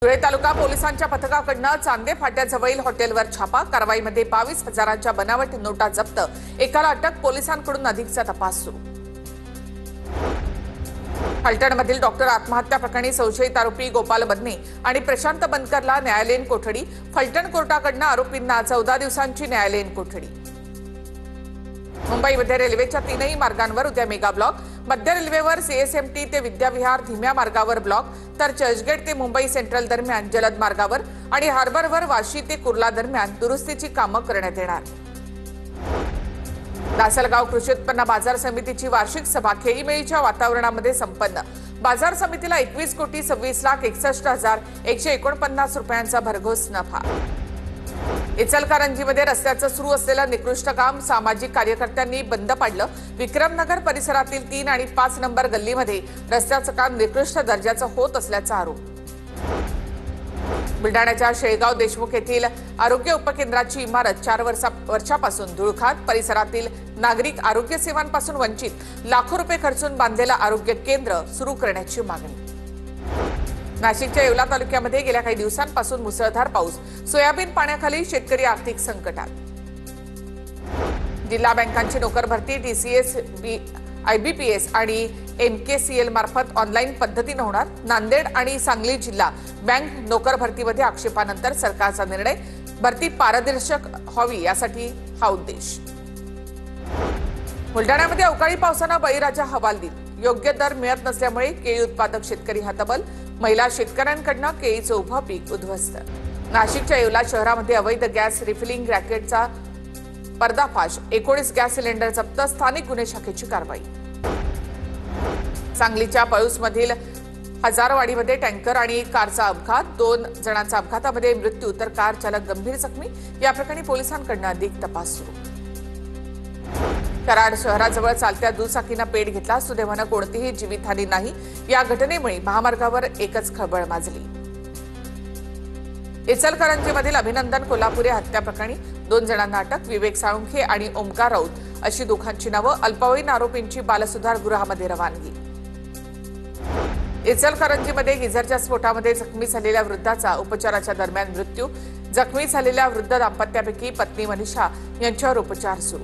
धुळे तालुका पोलिसांच्या पथकाकडून चांदे फाट्याजवळील हॉटेलवर छापा। कारवाईमध्ये 22,000च्या बनावट नोटा जप्त। एकाला अटक। पोलिसांकडून अधिकचा तपास सुरू। फलटणमधील डॉक्टर आत्महत्या प्रकरणी संशयित आरोपी गोपाल बदने आणि प्रशांत बनकरला न्यायालयीन कोठडी। फलटण कोर्टाकडून आरोपींना 14 दिवसांची न्यायालयीन कोठडी। मुंबईमध्ये रेल्वेच्या 3ही मार्गांवर उद्या मेगा ब्लॉक। मध्य रेल्वेवर सीएसएमटी ते विद्याविहार धीम्या मार्गावर ब्लॉक, तर चर्चगेट ते मुंबई सेंट्रल दरम्यान जलद मार्गावर आणि हार्बरवर वाशी ते कुर्ला दरम्यान दुरुस्तीची कामं करण्यात येणार। लासलगाव कृषी उत्पन्न बाजार समितीची वार्षिक सभा खेळीमेळीच्या वातावरणामध्ये संपन्न। बाजार समितीला 21,26,61,149 रुपयांचा भरघोस नफा। इचलकरंजीमध्ये रस्त्याचं सुरू असलेलं निकृष्ट काम सामाजिक कार्यकर्त्यांनी बंद पाडलं। विक्रमनगर परिसरातील 3 आणि 5 नंबर गल्लीमध्ये रस्त्याचं काम निकृष्ट दर्जाचं होत असल्याचा आरोप। बुलढाण्याच्या शेळगाव देशमुख येथील आरोग्य उपकेंद्राची इमारत 4 वर्षापासून धुळखात। परिसरातील नागरिक आरोग्य सेवांपासून वंचित। लाखो रुपये खर्चून बांधलेलं आरोग्य केंद्र सुरू करण्याची मागणी। नाशिकच्या येवला तालुक्यामध्ये गेल्या काही दिवसांपासून मुसळधार पाऊस। सोयाबीन पाण्याखाली शेतकरी आर्थिक संकटात। जिल्हा बँकांची नोकर भरती टीसीएस, आयबीपीएस आणि एमकेसीएल मार्फत ऑनलाईन पद्धतीने होणार। नांदेड आणि सांगली जिल्हा बँक नोकर भरतीमध्ये आक्षेपानंतर सरकारचा निर्णय। भरती पारदर्शक व्हावी यासाठी हा उद्देश। बुलढाण्यामध्ये अवकाळी पावसानं बळीराजा हवालदिल। योग्य दर मिळत नसल्यामुळे केळी उत्पादक शेतकरी हतबल। महिला शेतकऱ्यांकडून केळीचं उभं पीक उद्ध्वस्त। नाशिकच्या येवला शहरामध्ये अवैध गॅस रिफिलिंग रॅकेटचा पर्दाफाश। 19 गॅस सिलेंडर जप्त। स्थानिक गुन्हे शाखेची कारवाई। सांगलीच्या पळूसमधील हजारवाडीमध्ये टँकर आणि कारचा अपघात। 2 जणांचा अपघातामध्ये मृत्यू तर कार चालक गंभीर जखमी। या प्रकरणी पोलिसांकडून अधिक तपास सुरू। कराड शहराजवळ चालत्या दुचाकीनं पेट घेतला। सुदैवानं कोणतीही जीवितहानी नाही। या घटनेमुळे महामार्गावर एकच खळबळ माजली। इचलकरंजीमधील अभिनंदन कोल्हापुरे हत्या प्रकरणी 2 जणांना अटक। विवेक साळुंखे आणि ओमकार राऊत अशी दोघांची नावं। अल्पवयीन आरोपींची बालसुधार गृहामध्ये रवानगी। इचलकरंजीमध्ये गिझरच्या स्फोटामध्ये जखमी झालेल्या वृद्धाचा उपचाराच्या दरम्यान मृत्यू। जखमी झालेल्या वृद्ध दाम्पत्यापैकी पत्नी मनीषा यांच्यावर उपचार सुरू।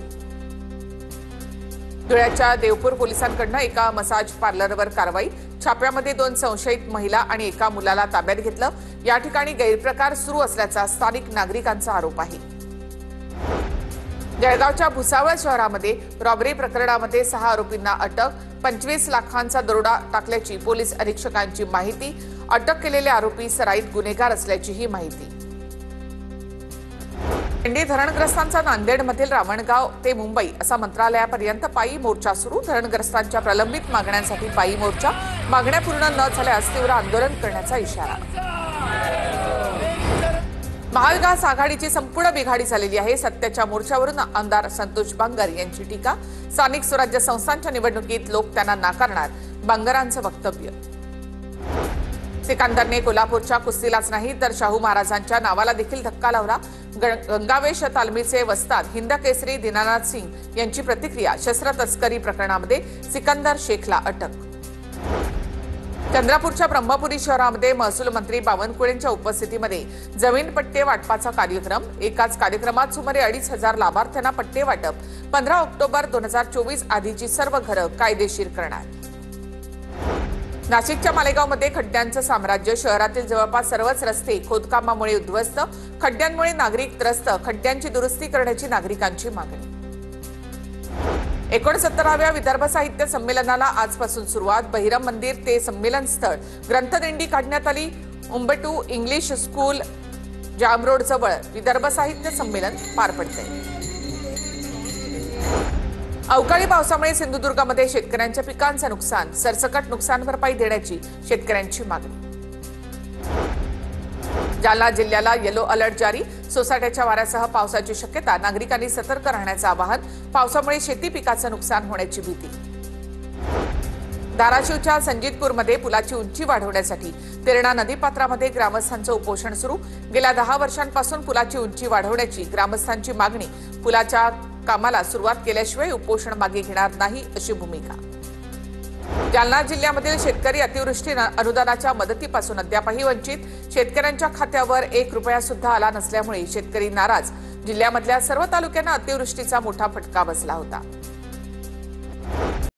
धुळ्याच्या देवपूर पोलिसांकडून एका मसाज पार्लरवर कारवाई। छाप्यामध्ये 2 संशयित महिला आणि एका मुलाला ताब्यात घेतलं। या ठिकाणी गैरप्रकार सुरू असल्याचा स्थानिक नागरिकांचा आरोप आहे। जळगावच्या भुसावळ शहरामध्ये रॉबरी प्रकरणामध्ये 6 आरोपींना अटक। 25 लाखांचा दरोडा टाकल्याची पोलीस अधीक्षकांची माहिती। अटक केलेले आरोपी सराईत गुन्हेगार असल्याची ही माहिती। पेंडी धरणग्रस्तांचा नांदेडमधील रावणगाव ते मुंबई असा मंत्रालयापर्यंत पायी मोर्चा सुरू। धरणग्रस्तांच्या प्रलंबित मागण्यांसाठी पायी मोर्चा। मागण्या पूर्ण न झाल्यास तीव्र आंदोलन करण्याचा इशारा। महाविकास आघाडीची संपूर्ण बिघाडी झालेली आहे। सत्तेच्या मोर्चावरून आमदार संतोष बांगर यांची टीका। स्थानिक स्वराज्य संस्थांच्या निवडणुकीत लोक त्यांना नाकारणार। बांगरांचं वक्तव्य। सिकंदरने कोल्हापूरच्या कुस्तीलाच नाही तर शाहू महाराजांच्या नावाला देखील धक्का लावला। गंगावेश तालमीचे वस्ताद हिंदकेसरी दीनानाथ सिंग यांची प्रतिक्रिया। शस्त्र तस्करी प्रकरणामध्ये सिकंदर शेखला अटक। चंद्रपूरच्या ब्रह्मपुरी शहरामध्ये महसूल मंत्री बावनकुळेंच्या उपस्थितीमध्ये जमीन पट्टे वाटपाचा कार्यक्रम। एकाच कार्यक्रमात सुमारे 2,500 लाभार्थ्यांना पट्टे वाटप। 15 ऑक्टोबर 2024 आधीची सर्व घरं कायदेशीर करणार। नाशिकच्या मालेगावमध्ये खड्ड्यांचं साम्राज्य। शहरातील जवळपास सर्वच रस्ते खोदकामामुळे उद्ध्वस्त। खड्ड्यांमुळे नागरिक त्रस्त। खड्ड्यांची दुरुस्ती करण्याची नागरिकांची मागणी। 69व्या विदर्भ साहित्य संमेलनाला आजपासून सुरुवात। बहिरम मंदिर ते संमेलन स्थळ ग्रंथदिंडी काढण्यात आली। उंबटू इंग्लिश स्कूल जामरोड जवळ विदर्भ साहित्य संमेलन पार पडते। अवकाळी पावसामुळे सिंधुदुर्गामध्ये शेतकऱ्यांच्या पिकांचं नुकसान। सरसकट नुकसान भरपाई देण्याची शेतकऱ्यांची मागणी। जालना जिल्ह्याला येलो अलर्ट जारी। सोसाट्याच्या वाऱ्यासह पावसाची शक्यता। नागरिकांनी सतर्क राहण्याचं आवाहन। पावसामुळे शेती पिकाचं नुकसान होण्याची भीती। धाराशिवच्या संजीतपूरमध्ये पुलाची उंची वाढवण्यासाठी तेरणा नदीपात्रामध्ये ग्रामस्थांचं उपोषण सुरू। गेल्या 10 वर्षांपासून पुलाची उंची वाढवण्याची ग्रामस्थांची मागणी। पुलाच्या कामाला सुरुवात केल्याशिवाय उपोषण मागे घेणार नाही अशी भूमिका। जालना जिल्ह्यामधील शेतकरी अतिवृष्टी अनुदानाच्या मदतीपासून अद्यापही वंचित. शेतकऱ्यांच्या खात्यावर 1 रुपया सुद्धा आला नसल्यामुळे शेतकरी नाराज. जिल्ह्यामधल्या सर्व तालुक्यांना अतिवृष्टीचा मोठा फटका बसला होता.